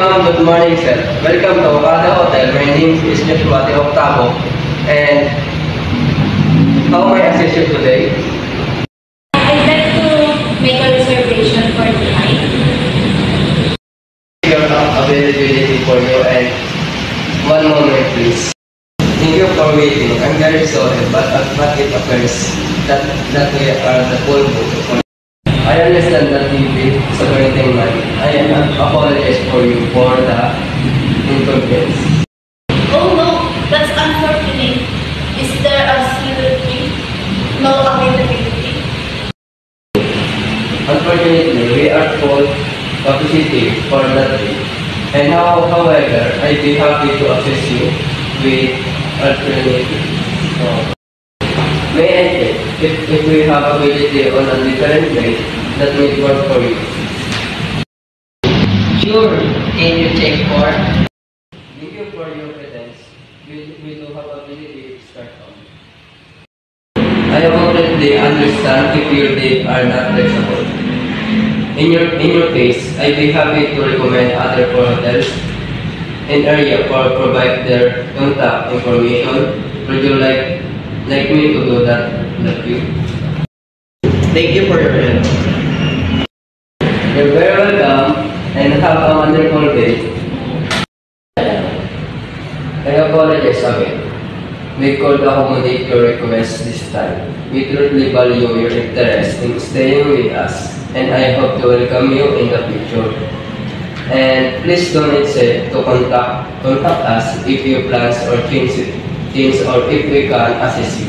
ma'am. Good morning, sir. Welcome to Okada Hotel. My name is Joshua De Octavo. And how may I assist you today? I'd like to make a reservation for tonight. Your availability for you and one moment, please. Thank you for waiting. I'm very sorry, but it appears that we are the full book. I understand that you did separating money. I apologize for you for the inconvenience. Oh no, that's unfortunate. Is there absolutely no availability? Unfortunately, we are full capacity for that day. And now, however, I'd be happy to assist you with alternative. May I check if we have ability on a different day that may work for you? Sure. Can you check for? Thank you for your presence. We do have ability to start on. I completely understand if your dates are not flexible. In your case, I'd be happy to recommend other hotels in area for provide their contact information. Would you like me to do that with you? Thank you for your help. You're very welcome and have a wonderful day. I apologize again. We could accommodate your request this time. We truly value your interest in staying with us, and I hope to welcome you in the future. And please don't hesitate to contact us if you plans or change or if we can assist you.